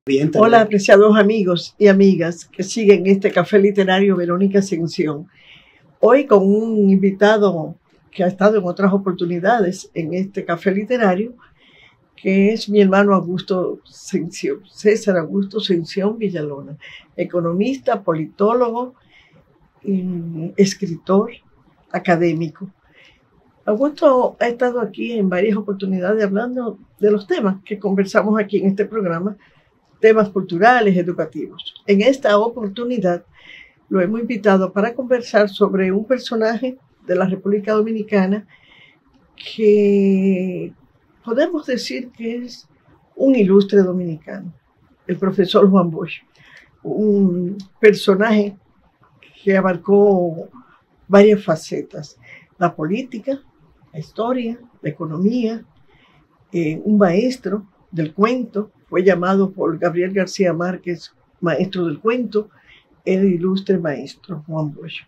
Bien, Hola, apreciados amigos y amigas que siguen este café literario Verónica Ascensión. Hoy con un invitado que ha estado en otras oportunidades en este café literario, que es mi hermano Augusto Sención, César Augusto Sención Villalona, economista, politólogo, escritor, académico. Augusto ha estado aquí en varias oportunidades hablando de los temas que conversamos aquí en este programa, temas culturales, educativos. En esta oportunidad lo hemos invitado para conversar sobre un personaje de la República Dominicana que podemos decir que es un ilustre dominicano, el profesor Juan Bosch, un personaje que abarcó varias facetas: la política, la historia, la economía, un maestro del cuento. Fue llamado por Gabriel García Márquez maestro del cuento, el ilustre maestro Juan Bosch.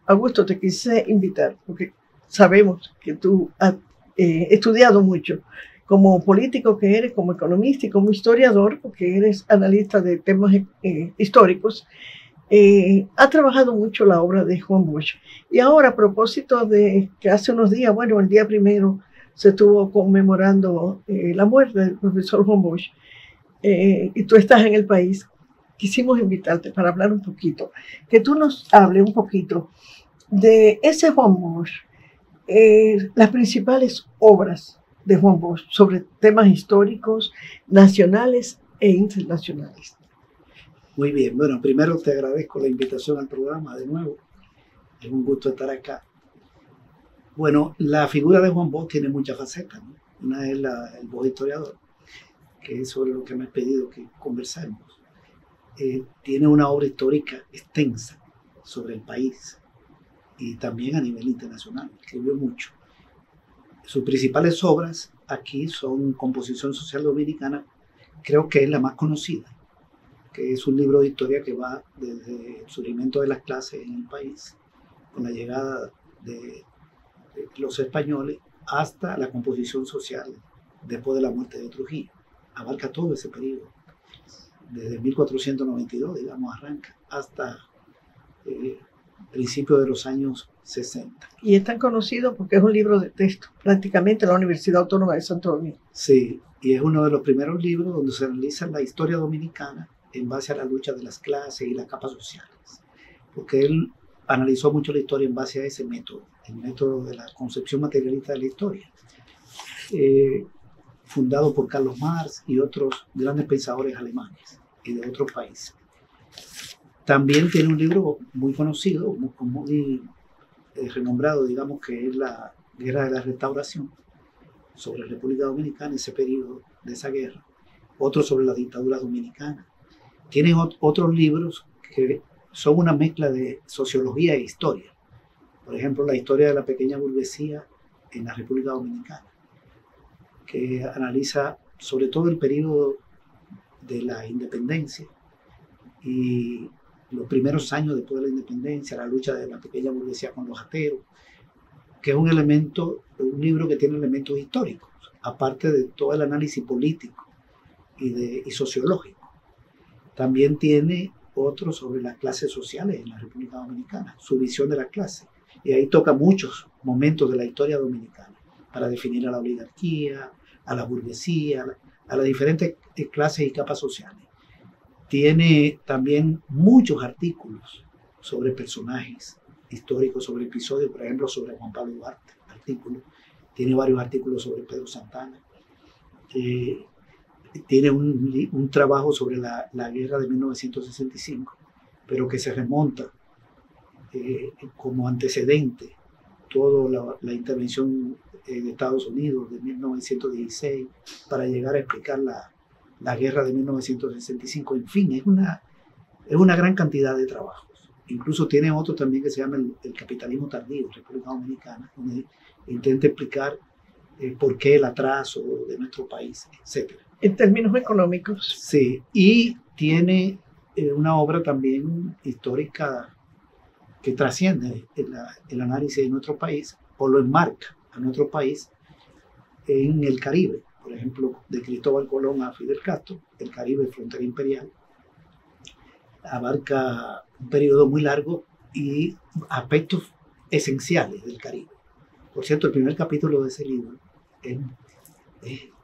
Augusto, te quise invitar porque sabemos que tú has estudiado mucho como político que eres, como economista y como historiador, porque eres analista de temas históricos. Ha trabajado mucho la obra de Juan Bosch. Y ahora, a propósito de que hace unos días, bueno, el día primero, se estuvo conmemorando la muerte del profesor Juan Bosch, y tú estás en el país, quisimos invitarte para hablar un poquito, que tú nos hables un poquito de ese Juan Bosch, las principales obras de Juan Bosch sobre temas históricos, nacionales e internacionales. muy bien. Bueno, primero te agradezco la invitación al programa de nuevo. Es un gusto estar acá. Bueno, la figura de Juan Bosch tiene muchas facetas, ¿no? Una es el Bosch historiador, que es sobre lo que me has pedido que conversemos. Tiene una obra histórica extensa sobre el país y también a nivel internacional. Escribió mucho. Sus principales obras aquí son Composición Social Dominicana, creo que es la más conocida, que es un libro de historia que va desde el surgimiento de las clases en el país, con la llegada de los españoles, hasta la composición social después de la muerte de Trujillo. Abarca todo ese periodo, desde 1492, digamos, arranca, hasta principios de los años 60. Y es tan conocido porque es un libro de texto, prácticamente en la Universidad Autónoma de Santo Domingo. Sí, y es uno de los primeros libros donde se analiza la historia dominicana en base a la lucha de las clases y las capas sociales, porque él analizó mucho la historia en base a ese método, el método de la concepción materialista de la historia, fundado por Carlos Marx y otros grandes pensadores alemanes y de otros países. También tiene un libro muy conocido, muy renombrado, digamos, que es la Guerra de la Restauración, sobre la República Dominicana, ese periodo de esa guerra. Otro sobre la dictadura dominicana. Tienen otros libros que son una mezcla de sociología e historia. Por ejemplo, la historia de la pequeña burguesía en la República Dominicana, que analiza sobre todo el periodo de la independencia y los primeros años después de la independencia, la lucha de la pequeña burguesía con los ateros, que es un libro que tiene elementos históricos, aparte de todo el análisis político y sociológico. También tiene otro sobre las clases sociales en la República Dominicana, su visión de la clase. Y ahí toca muchos momentos de la historia dominicana para definir a la oligarquía, a la burguesía, a las diferentes clases y capas sociales. Tiene también muchos artículos sobre personajes históricos, sobre episodios, por ejemplo, sobre Juan Pablo Duarte, artículos. Tiene varios artículos sobre Pedro Santana. Tiene un trabajo sobre la guerra de 1965, pero que se remonta como antecedente toda la intervención de Estados Unidos de 1916 para llegar a explicar la guerra de 1965. En fin, es una gran cantidad de trabajos. Incluso tiene otro también que se llama el capitalismo tardío, República Dominicana, donde intenta explicar por qué el atraso de nuestro país, etc. En términos económicos. Sí, y tiene una obra también histórica que trasciende el análisis de nuestro país o lo enmarca a nuestro país en el Caribe. Por ejemplo, de Cristóbal Colón a Fidel Castro, el Caribe, frontera imperial, abarca un periodo muy largo y aspectos esenciales del Caribe. Por cierto, el primer capítulo de ese libro es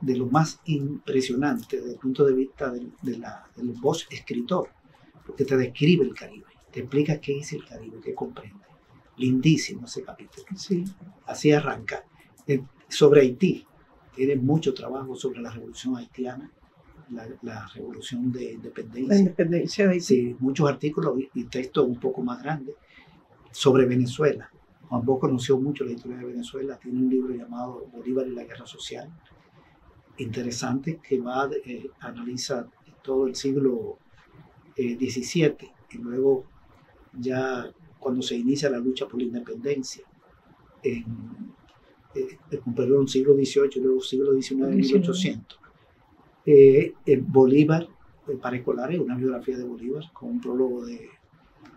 de lo más impresionante desde el punto de vista del voz escritor, porque te describe el Caribe, te explica qué es el Caribe, qué comprende. Lindísimo ese capítulo. Sí. Así arranca. Sobre Haití, tiene mucho trabajo sobre la revolución haitiana, la revolución de independencia. La independencia de Haití. Sí, muchos artículos y textos un poco más grandes. Sobre Venezuela. Juan Bosch conoció mucho la historia de Venezuela. Tiene un libro llamado Bolívar y la Guerra Social, interesante, que analiza todo el siglo XVII y luego ya cuando se inicia la lucha por la independencia perdón, el siglo XVIII y luego siglo XIX, 1800. Bolívar, para escolares, una biografía de Bolívar con un prólogo de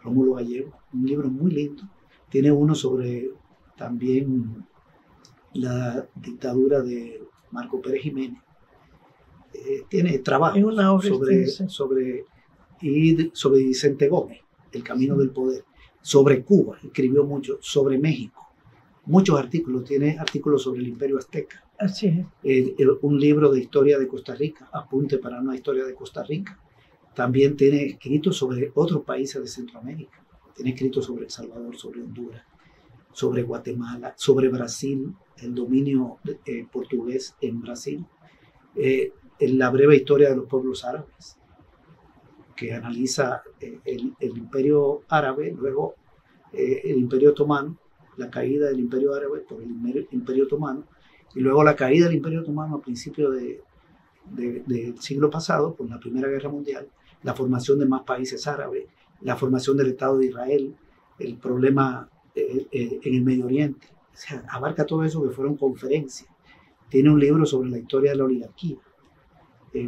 Rómulo Gallego, un libro muy lindo. Tiene uno sobre también la dictadura de Marco Pérez Jiménez. Tiene trabajo sobre Vicente Gómez, El Camino del Poder, sobre Cuba, escribió mucho, sobre México, muchos artículos, tiene artículos sobre el Imperio Azteca. Así es. Un libro de historia de Costa Rica, Apunte para una historia de Costa Rica. También tiene escritos sobre otros países de Centroamérica, tiene escritos sobre El Salvador, sobre Honduras, sobre Guatemala, sobre Brasil, el dominio portugués en Brasil, en la breve historia de los pueblos árabes, que analiza el imperio árabe, luego el imperio otomano, la caída del imperio árabe por el imperio otomano, y luego la caída del imperio otomano a principios del siglo pasado, con la Primera Guerra Mundial, la formación de más países árabes, la formación del Estado de Israel, el problema en el Medio Oriente. O sea, abarca todo eso que fueron conferencias. Tiene un libro sobre la historia de la oligarquía,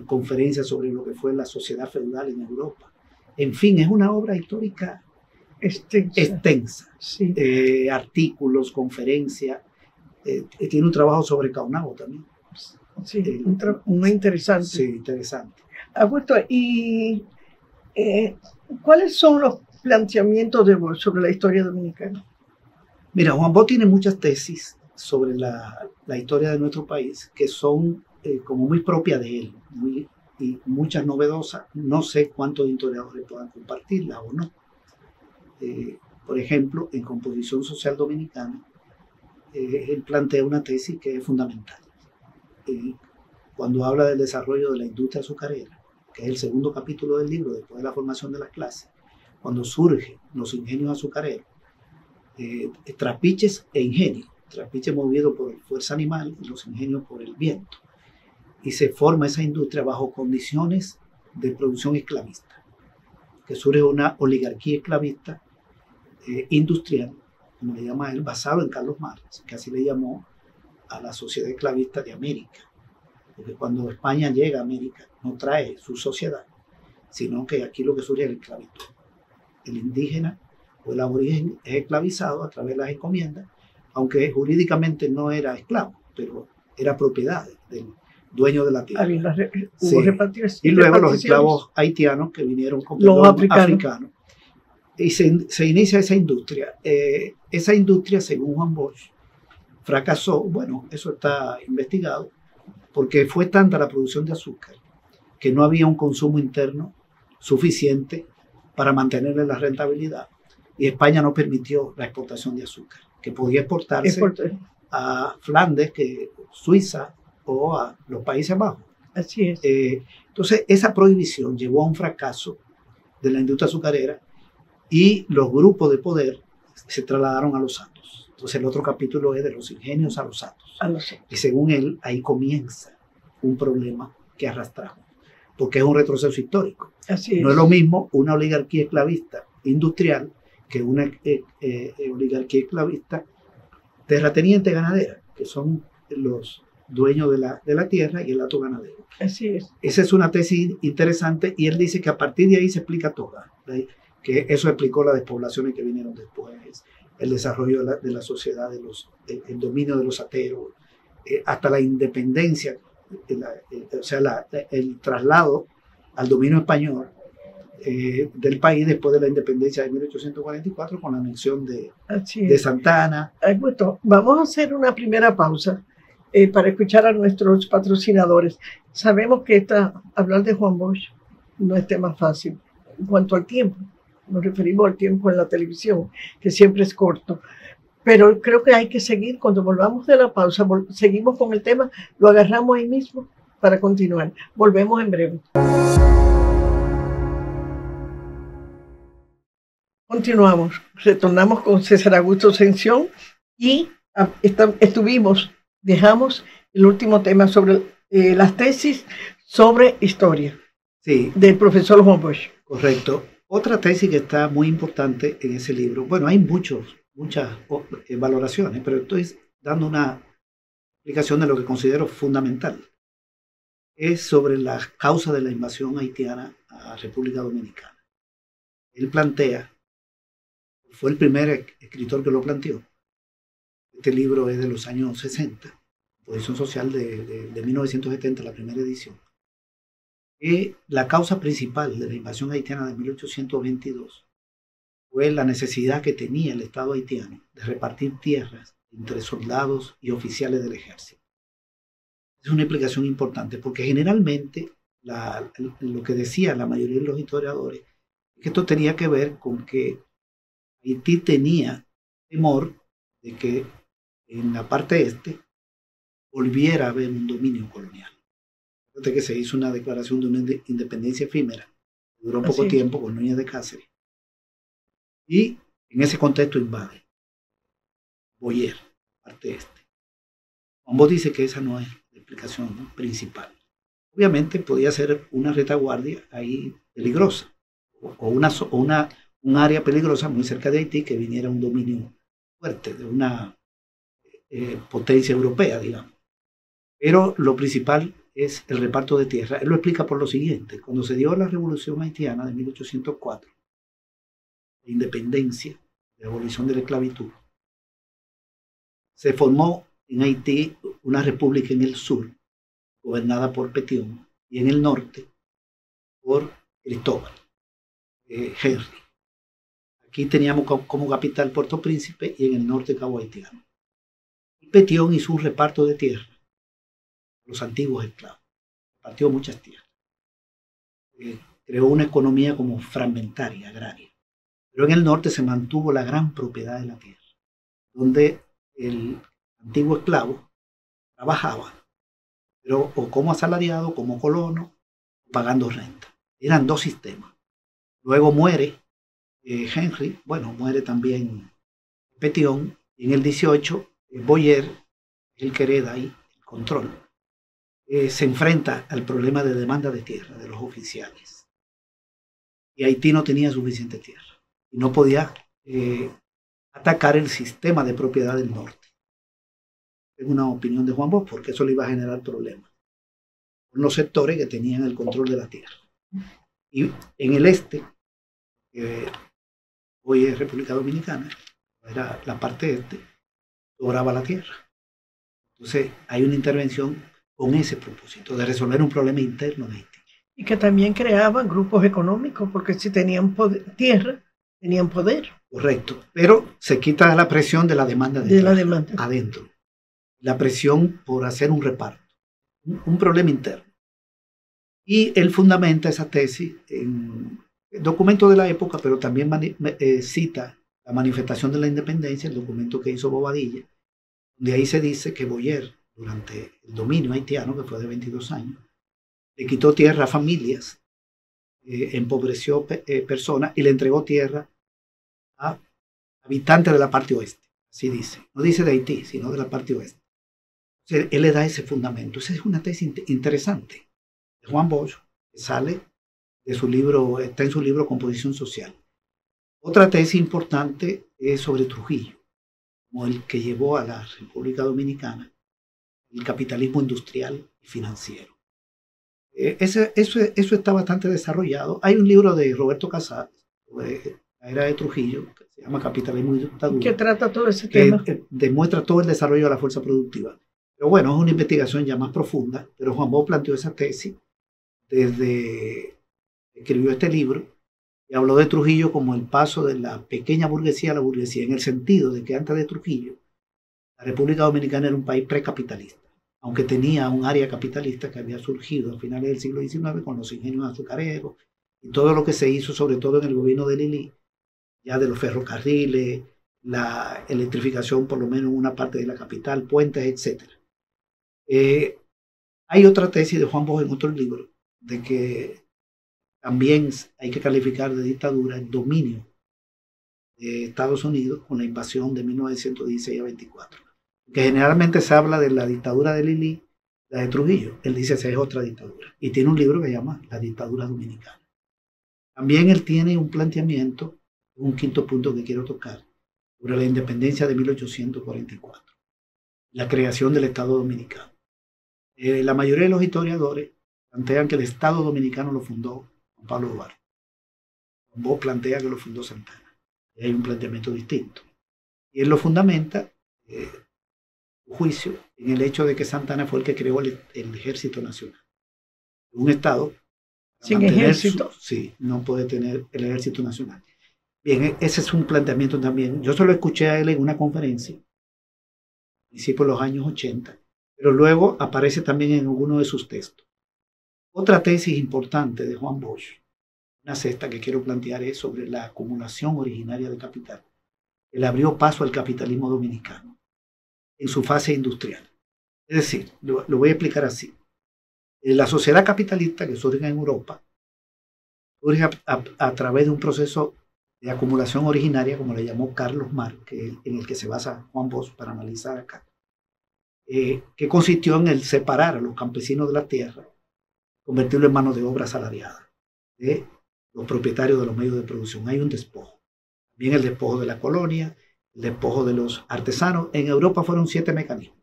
conferencias sobre lo que fue la sociedad feudal en Europa. En fin, es una obra histórica extensa. Sí. Artículos, conferencias. Tiene un trabajo sobre Caunabo también. Sí, muy interesante. Sí, interesante. Augusto, ¿y cuáles son los planteamientos de Bosch sobre la historia dominicana? Mira, Juan Bosch tiene muchas tesis sobre la historia de nuestro país que son como muy propias de él, y muchas novedosas. No sé cuántos historiadores puedan compartirlas o no. Por ejemplo, en Composición Social Dominicana, él plantea una tesis que es fundamental. Cuando habla del desarrollo de la industria azucarera, que es el segundo capítulo del libro, después de la formación de las clases, cuando surgen los ingenios azucareros, trapiches e ingenios, trapiches movidos por fuerza animal y los ingenios por el viento, y se forma esa industria bajo condiciones de producción esclavista, que surge una oligarquía esclavista industrial, como le llama él, basado en Carlos Marx, que así le llamó a la sociedad esclavista de América. Porque cuando España llega a América, no trae su sociedad, sino que aquí lo que surge es la esclavitud. El indígena o el aborigen es esclavizado a través de las encomiendas, aunque jurídicamente no era esclavo, pero era propiedad del dueño de la tierra. Y luego los esclavos haitianos que vinieron con los africanos. Y se inicia esa industria. Esa industria, según Juan Bosch, fracasó. Bueno, eso está investigado, porque fue tanta la producción de azúcar que no había un consumo interno suficiente para mantenerle la rentabilidad. Y España no permitió la exportación de azúcar, que podía exportarse a Flandes, Suiza o a los Países Bajos. Así es. Entonces, esa prohibición llevó a un fracaso de la industria azucarera y los grupos de poder se trasladaron a los hatos. Entonces, el otro capítulo es de los ingenios a los hatos. Y según él, ahí comienza un problema que arrastramos, porque es un retroceso histórico. Así es. No es lo mismo una oligarquía esclavista industrial que una oligarquía esclavista terrateniente ganadera, que son los dueños de la tierra y el hato ganadero. Así es. Esa es una tesis interesante y él dice que a partir de ahí se explica toda, que eso explicó las despoblaciones que vinieron después, el desarrollo de la sociedad, el dominio de los ateros, hasta la independencia o sea, el traslado al dominio español del país después de la independencia de 1844 con la anexión de Santa Ana. Augusto, vamos a hacer una primera pausa para escuchar a nuestros patrocinadores. Sabemos que hablar de Juan Bosch no es tema fácil. En cuanto al tiempo, nos referimos al tiempo en la televisión, que siempre es corto. Pero creo que hay que seguir. Cuando volvamos de la pausa, seguimos con el tema, lo agarramos ahí mismo para continuar. Volvemos en breve. Continuamos, retornamos con César Augusto Ascensión y dejamos el último tema sobre las tesis sobre historia, sí, del profesor Juan Bosch. Correcto. Otra tesis que está muy importante en ese libro, bueno, hay muchas valoraciones, pero estoy dando una explicación de lo que considero fundamental. Es sobre las causas de la invasión haitiana a República Dominicana. Él plantea, fue el primer escritor que lo planteó. Este libro es de los años 60, Posición Social de 1970, la primera edición. Que la causa principal de la invasión haitiana de 1822 fue la necesidad que tenía el Estado haitiano de repartir tierras entre soldados y oficiales del ejército. Es una explicación importante porque generalmente lo que decía la mayoría de los historiadores es que esto tenía que ver con que Haití tenía temor de que en la parte este volviera a haber un dominio colonial. Fíjate que se hizo una declaración de una independencia efímera, que duró poco tiempo con Núñez de Cáceres. Y en ese contexto invade Boyer, parte este. Juan Bosch dice que esa no es la explicación principal. Obviamente podía ser una retaguardia ahí peligrosa, o un área peligrosa muy cerca de Haití que viniera un dominio fuerte de una potencia europea, digamos. Pero lo principal es el reparto de tierra. Él lo explica por lo siguiente. Cuando se dio la revolución haitiana de 1804, la independencia, la abolición de la esclavitud, se formó en Haití una república en el sur, gobernada por Petion, y en el norte por Cristóbal, Henry. Aquí teníamos como capital Puerto Príncipe y en el norte Cabo Haitiano. Y Petion hizo un reparto de tierra a los antiguos esclavos. Repartió muchas tierras. Creó una economía como fragmentaria, agraria. Pero en el norte se mantuvo la gran propiedad de la tierra, donde el antiguo esclavo trabajaba, pero o como asalariado, como colono, pagando renta. Eran dos sistemas. Luego muere Henry, muere también Petion, y en el 18 Boyer, el que hereda ahí el control, se enfrenta al problema de demanda de tierra de los oficiales. Y Haití no tenía suficiente tierra y no podía atacar el sistema de propiedad del norte. Es una opinión de Juan Bosch porque eso le iba a generar problemas con los sectores que tenían el control de la tierra. Y en el este, hoy es República Dominicana, era la parte este, sobraba la tierra. Entonces hay una intervención con ese propósito, de resolver un problema interno de Haití. Y que también creaban grupos económicos, porque si tenían tierra, tenían poder. Correcto, pero se quita la presión de la demanda de la demanda adentro. La presión por hacer un reparto, un problema interno. Y él fundamenta esa tesis en documentos de la época, pero también cita la manifestación de la independencia, el documento que hizo Bobadilla, de ahí se dice que Boyer, durante el dominio haitiano, que fue de 22 años, le quitó tierra a familias, empobreció personas y le entregó tierra a habitantes de la parte oeste. Así dice. No dice de Haití, sino de la parte oeste. Entonces, él le da ese fundamento. Esa es una tesis interesante de Juan Bosch, que sale de su libro, está en su libro Composición Social. Otra tesis importante es sobre Trujillo, como el que llevó a la República Dominicana el capitalismo industrial y financiero. Eso está bastante desarrollado. Hay un libro de Roberto Casals sobre la era de Trujillo, que se llama Capitalismo y Dictadura, que trata todo ese tema. Demuestra todo el desarrollo de la fuerza productiva. Pero bueno, es una investigación ya más profunda, pero Juan Bosch planteó esa tesis desde que escribió este libro y habló de Trujillo como el paso de la pequeña burguesía a la burguesía, en el sentido de que antes de Trujillo, la República Dominicana era un país precapitalista, aunque tenía un área capitalista que había surgido a finales del siglo XIX con los ingenios azucareros y todo lo que se hizo, sobre todo en el gobierno de Lili, ya de los ferrocarriles, la electrificación por lo menos en una parte de la capital, puentes, etc. Hay otra tesis de Juan Bosch en otro libro, de que también hay que calificar de dictadura el dominio de Estados Unidos con la invasión de 1916 a 24. Que generalmente se habla de la dictadura de Lili, la de Trujillo. Él dice que esa es otra dictadura. Y tiene un libro que se llama La dictadura dominicana. También él tiene un planteamiento, un quinto punto que quiero tocar, sobre la independencia de 1844, la creación del Estado Dominicano. La mayoría de los historiadores plantean que el Estado Dominicano lo fundó Juan Pablo Duarte. Vos plantea que lo fundó Santana. Y hay un planteamiento distinto. Y él lo fundamenta, su juicio, en el hecho de que Santana fue el que creó el Ejército Nacional. Un Estado sin ejército. Sí, no puede tener el Ejército Nacional. Bien, ese es un planteamiento también. Yo solo escuché a él en una conferencia, a principios de los años 80, pero luego aparece también en alguno de sus textos. Otra tesis importante de Juan Bosch, una sexta que quiero plantear, es sobre la acumulación originaria de capital, que le abrió paso al capitalismo dominicano en su fase industrial. Es decir, lo voy a explicar así. La sociedad capitalista que surge en Europa surge a través de un proceso de acumulación originaria, como le llamó Carlos Marx, en el que se basa Juan Bosch para analizar acá, que consistió en el separar a los campesinos de la tierra, convertirlo en mano de obra asalariada de los propietarios de los medios de producción. Hay un despojo. También el despojo de la colonia, el despojo de los artesanos. En Europa fueron 7 mecanismos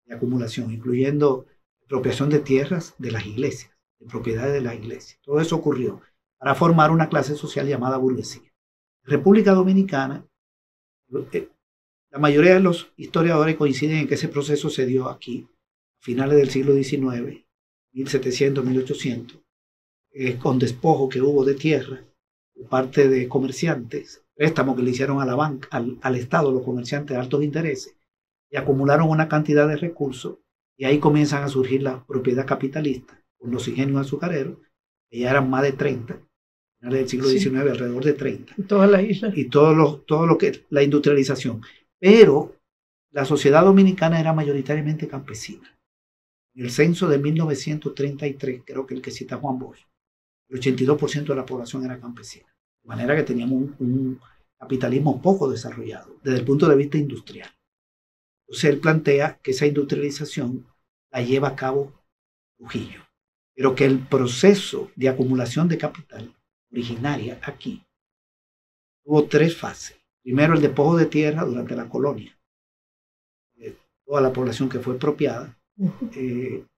de acumulación, incluyendo expropiación de tierras de las iglesias, de propiedades de las iglesias. Todo eso ocurrió para formar una clase social llamada burguesía. República Dominicana, la mayoría de los historiadores coinciden en que ese proceso se dio aquí, a finales del siglo XIX, 1700, 1800, con despojo que hubo de tierra por parte de comerciantes, préstamos que le hicieron a la banca, al Estado, los comerciantes de altos intereses, y acumularon una cantidad de recursos, y ahí comienzan a surgir la propiedad capitalista, con los ingenios azucareros, que ya eran más de 30, finales del siglo XIX, alrededor de 30. Y toda la isla. Y todo lo que es la industrialización. Pero la sociedad dominicana era mayoritariamente campesina. En el censo de 1933, creo que el que cita Juan Bosch, el 82% de la población era campesina. De manera que teníamos un capitalismo poco desarrollado desde el punto de vista industrial. Entonces él plantea que esa industrialización la lleva a cabo Trujillo, pero que el proceso de acumulación de capital originaria aquí tuvo 3 fases. Primero, el despojo de tierra durante la colonia, toda la población que fue expropiada,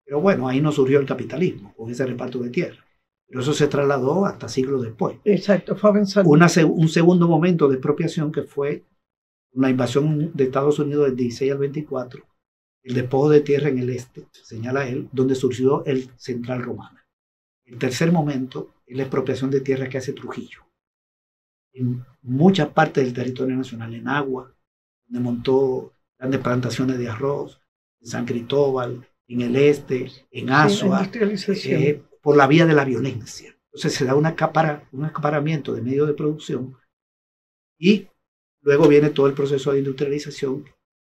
pero bueno, ahí no surgió el capitalismo con ese reparto de tierra. Pero eso se trasladó hasta siglos después. Exacto, fue avanzando. Un segundo momento de expropiación que fue la invasión de Estados Unidos del 16 al 24, el despojo de tierra en el este, señala él, donde surgió el Central Romana. El tercer momento es la expropiación de tierra que hace Trujillo. En muchas partes del territorio nacional, en Agua, donde montó grandes plantaciones de arroz, en San Cristóbal, en el este, en Azua, por la vía de la violencia. Entonces se da un acaparamiento de medios de producción y luego viene todo el proceso de industrialización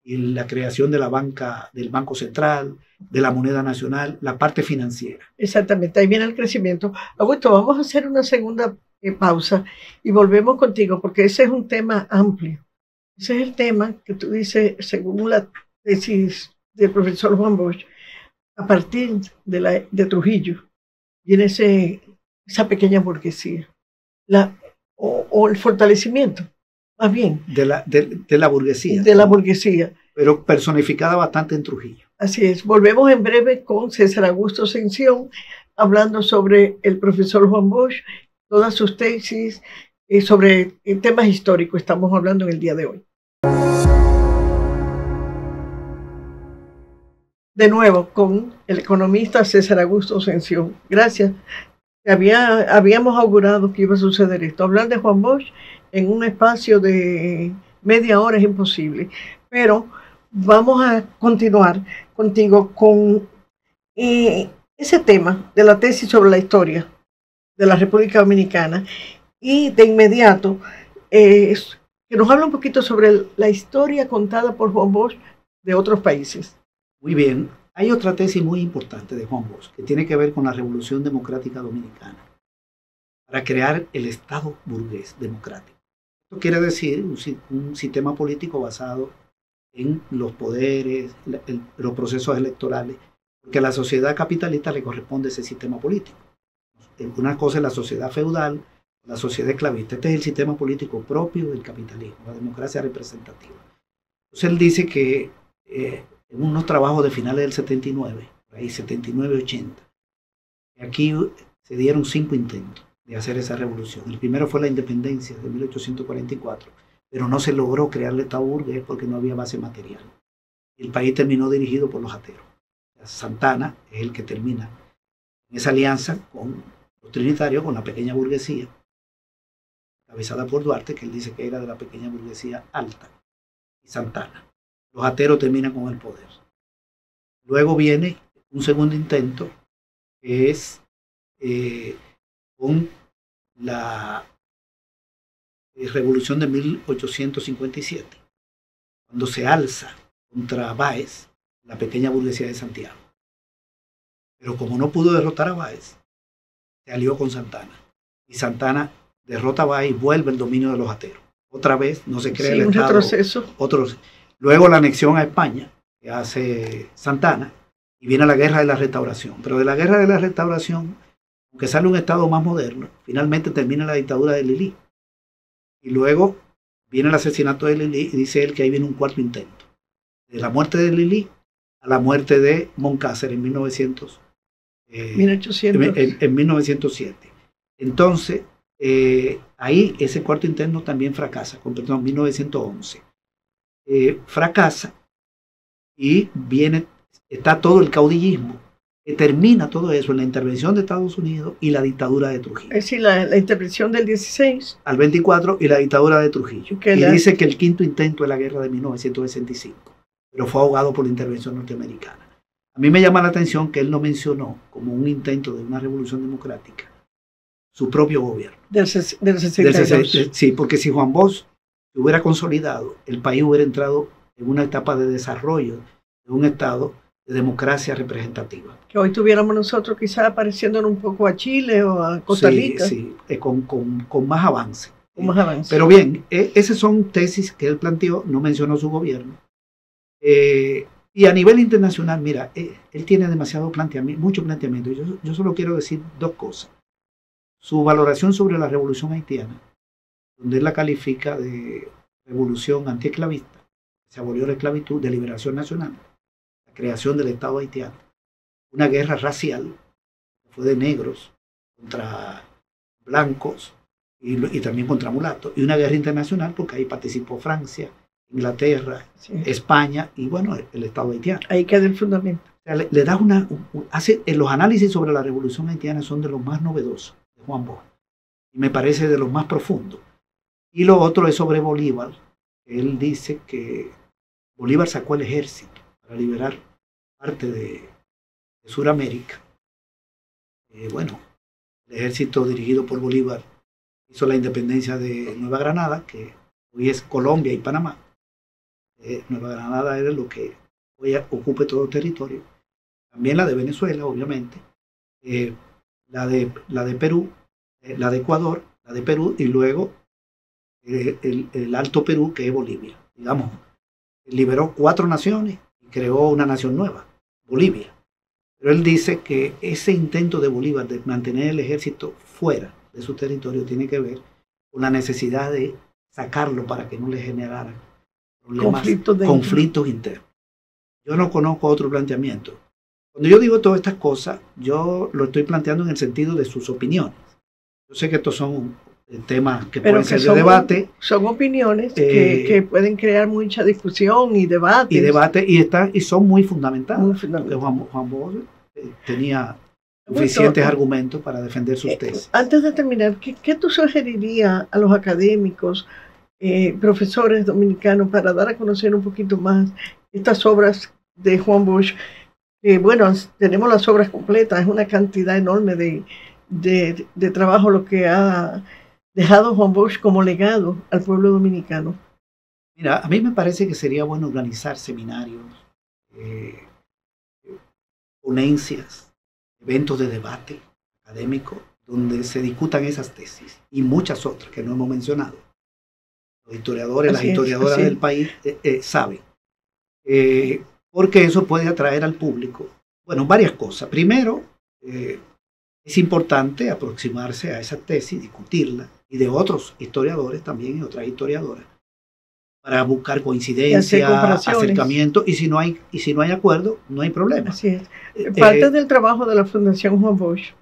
y la creación de la banca, del Banco Central, de la moneda nacional, la parte financiera. Exactamente, ahí viene el crecimiento. Augusto, vamos a hacer una segunda pausa y volvemos contigo porque ese es un tema amplio. Ese es el tema que tú dices, según la tesis del profesor Juan Bosch, a partir de Trujillo viene esa pequeña burguesía, o el fortalecimiento, más bien. De la burguesía. De la burguesía. Pero personificada bastante en Trujillo. Así es. Volvemos en breve con César Augusto Ascensión, hablando sobre el profesor Juan Bosch, todas sus tesis sobre temas históricos. Estamos hablando en el día de hoy. de nuevo con el economista César Augusto Ascensión. Gracias. Habíamos augurado que iba a suceder esto. Hablar de Juan Bosch en un espacio de media hora es imposible, pero vamos a continuar contigo con ese tema de la tesis sobre la historia de la República Dominicana y de inmediato que nos habla un poquito sobre la historia contada por Juan Bosch de otros países. Muy bien. Hay otra tesis muy importante de Juan Bosch que tiene que ver con la Revolución Democrática Dominicana para crear el Estado burgués democrático. Esto quiere decir un sistema político basado en los poderes, los procesos electorales, porque a la sociedad capitalista le corresponde ese sistema político. Una cosa es la sociedad feudal, la sociedad esclavista. Este es el sistema político propio del capitalismo, la democracia representativa. Entonces él dice que en unos trabajos de finales del 79, ahí 79-80, aquí se dieron 5 intentos de hacer esa revolución. El primero fue la independencia de 1844, pero no se logró crear el Estado burgués porque no había base material. El país terminó dirigido por los ateros. Santana es el que termina en esa alianza con los trinitarios, con la pequeña burguesía, cabezada por Duarte, que él dice que era de la pequeña burguesía alta, y Santana. Los ateros terminan con el poder. Luego viene un segundo intento, que es con la revolución de 1857, cuando se alza contra Báez, la pequeña burguesía de Santiago. Pero como no pudo derrotar a Báez, se alió con Santana. Y Santana derrota a Báez y vuelve el dominio de los ateros. Otra vez no se crea el Estado. Retroceso. Luego la anexión a España, que hace Santana, y viene la guerra de la restauración. Pero de la guerra de la restauración, aunque sale un Estado más moderno, finalmente termina la dictadura de Lili. Y luego viene el asesinato de Lili y dice él que ahí viene un cuarto intento. De la muerte de Lili a la muerte de Moncácer en 1800. En 1907. Entonces, ahí ese cuarto intento también fracasa, perdón, 1911. Fracasa y está todo el caudillismo que termina todo eso en la intervención de Estados Unidos y la dictadura de Trujillo. Es decir, la intervención del 16 al 24 y la dictadura de Trujillo. Y dice que el quinto intento es la guerra de 1965, pero fue ahogado por la intervención norteamericana. A mí me llama la atención que él no mencionó como un intento de una revolución democrática su propio gobierno. Del 62. Sí, porque si Juan Bosch se hubiera consolidado, el país hubiera entrado en una etapa de desarrollo de un Estado de democracia representativa. Que hoy tuviéramos nosotros quizás pareciéndonos un poco a Chile o a Costa Rica. Sí, con más avance. Con más avance. Pero bien, esas son tesis que él planteó, no mencionó su gobierno. Y a nivel internacional, mira, él tiene mucho planteamiento. Yo solo quiero decir 2 cosas. Su valoración sobre la revolución haitiana, donde él la califica de revolución antiesclavista, se abolió la esclavitud, de liberación nacional, la creación del Estado haitiano, una guerra racial, fue de negros contra blancos y también contra mulatos, y una guerra internacional porque ahí participó Francia, Inglaterra, sí, España y bueno, el Estado haitiano. Ahí queda el fundamento. O sea, le da los análisis sobre la revolución haitiana son de los más novedosos de Juan Bosch y me parece de los más profundos. Y lo otro es sobre Bolívar. Él dice que Bolívar sacó el ejército para liberar parte de Sudamérica. Bueno, el ejército dirigido por Bolívar hizo la independencia de Nueva Granada, que hoy es Colombia y Panamá. Nueva Granada era lo que hoy ocupe todo el territorio. También la de Venezuela, obviamente. La de Perú, la de Ecuador, la de Perú y luego el Alto Perú, que es Bolivia. Digamos, liberó 4 naciones y creó una nación nueva, Bolivia. Pero él dice que ese intento de Bolívar de mantener el ejército fuera de su territorio tiene que ver con la necesidad de sacarlo para que no le generaran conflictos internos. Yo no conozco otro planteamiento. Cuando yo digo todas estas cosas, yo lo estoy planteando en el sentido de sus opiniones. Yo sé que estos son temas que Pero pueden ser de debate. Son opiniones que pueden crear mucha discusión y debate. Y son muy fundamentadas. Muy fundamentadas. Juan Bosch tenía suficientes argumentos para defender sus tesis. Antes de terminar, ¿qué tú sugerirías a los académicos, profesores dominicanos, para dar a conocer un poquito más estas obras de Juan Bosch? Bueno, tenemos las obras completas, es una cantidad enorme de trabajo lo que ha dejado Juan Bosch como legado al pueblo dominicano. Mira, a mí me parece que sería bueno organizar seminarios, ponencias, eventos de debate académico, donde se discutan esas tesis y muchas otras que no hemos mencionado. Los historiadores, las historiadoras del país saben. Porque eso puede atraer al público, bueno, varias cosas. Primero, es importante aproximarse a esa tesis, discutirla, y de otros historiadores también, y otras historiadoras, para buscar coincidencias, acercamientos, y si no hay acuerdo, no hay problema. Así es. Parte del trabajo de la Fundación Juan Bosch,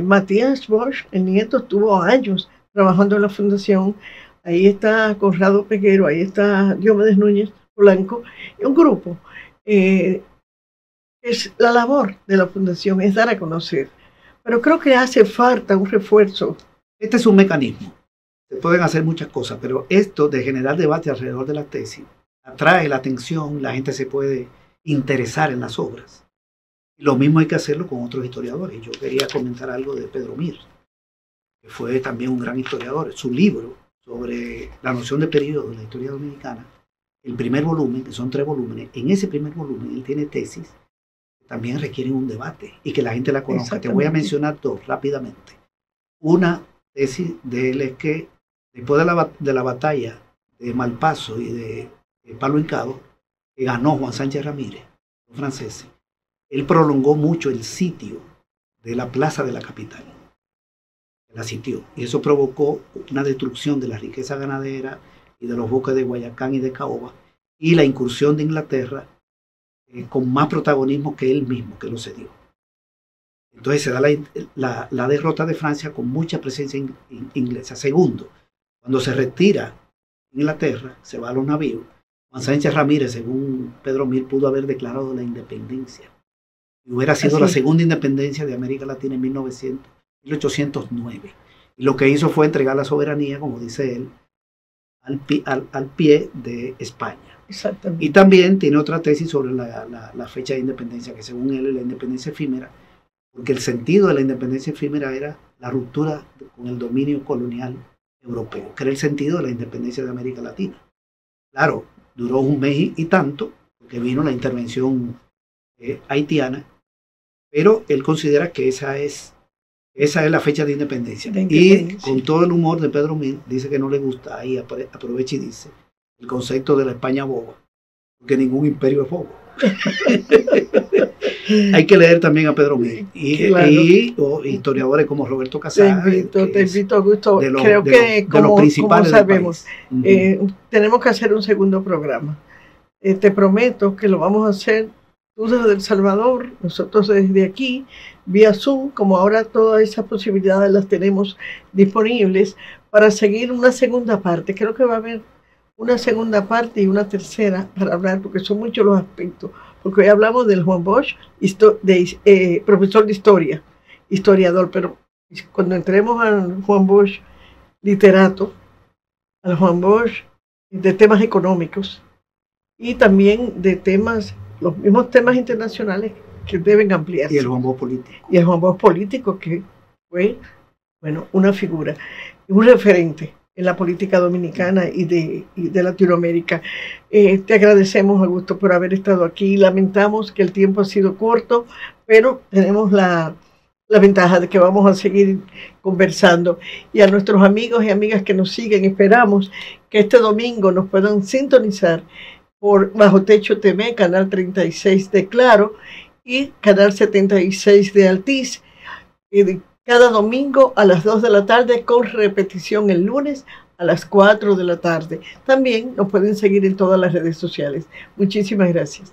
Matías Bosch, el nieto, estuvo años trabajando en la Fundación. Ahí está Conrado Peguero, ahí está Diomedes Núñez Polanco, un grupo. Es la labor de la Fundación, es dar a conocer. Pero creo que hace falta un refuerzo. Este es un mecanismo. Se pueden hacer muchas cosas, pero esto de generar debate alrededor de la tesis atrae la atención, la gente se puede interesar en las obras. Y lo mismo hay que hacerlo con otros historiadores. Yo quería comentar algo de Pedro Mir, que fue también un gran historiador. Su libro sobre la noción de periodo de la historia dominicana, el primer volumen, que son 3 volúmenes, en ese primer volumen él tiene tesis que también requieren un debate y que la gente la conozca. Te voy a mencionar 2 rápidamente. Una tesis de él es que después de la batalla de Malpaso y de Palo Hincado, que ganó Juan Sánchez Ramírez, los franceses, él prolongó mucho el sitio de la plaza de la capital. La sitió. Y eso provocó una destrucción de la riqueza ganadera y de los bosques de Guayacán y de Caoba, y la incursión de Inglaterra con más protagonismo que él mismo, que lo cedió. Entonces se da la derrota de Francia con mucha presencia inglesa. Segundo, cuando se retira Inglaterra, se va a los navíos, Juan Sánchez Ramírez, según Pedro Mir, pudo haber declarado la independencia. Y hubiera sido la segunda independencia de América Latina en 1809. Y lo que hizo fue entregar la soberanía, como dice él, al pie de España. Exactamente. Y también tiene otra tesis sobre la fecha de independencia, que según él es la independencia efímera, porque el sentido de la independencia efímera era la ruptura con el dominio colonial europeo, que era el sentido de la independencia de América Latina. Claro, duró un mes y tanto, porque vino la intervención haitiana, pero él considera que esa es la fecha de independencia. Y con todo el humor de Pedro Mir, dice que no le gusta, ahí aprovecha y dice, el concepto de la España boba, porque ningún imperio es bobo. Hay que leer también a Pedro Mir y historiadores como Roberto Casar. Te invito, Augusto. Creo que como sabemos, tenemos que hacer un segundo programa. Te prometo que lo vamos a hacer tú desde El Salvador, nosotros desde aquí, vía Zoom, como ahora todas esas posibilidades las tenemos disponibles, para seguir una segunda parte. Creo que va a haber una segunda parte y una tercera para hablar, porque son muchos los aspectos. Porque hoy hablamos del Juan Bosch, profesor de historia, historiador, pero cuando entremos al Juan Bosch literato, al Juan Bosch de temas económicos y también de temas, los mismos temas internacionales que deben ampliarse. Y el Juan Bosch político. Y el Juan Bosch político, que fue, bueno, una figura, un referente en la política dominicana y de Latinoamérica. Te agradecemos, Augusto, por haber estado aquí. Lamentamos que el tiempo ha sido corto, pero tenemos la ventaja de que vamos a seguir conversando. Y a nuestros amigos y amigas que nos siguen, esperamos que este domingo nos puedan sintonizar por Bajo Techo TV, canal 36 de Claro y canal 76 de Altiz. Cada domingo a las 2 de la tarde, con repetición el lunes a las 4 de la tarde. También nos pueden seguir en todas las redes sociales. Muchísimas gracias.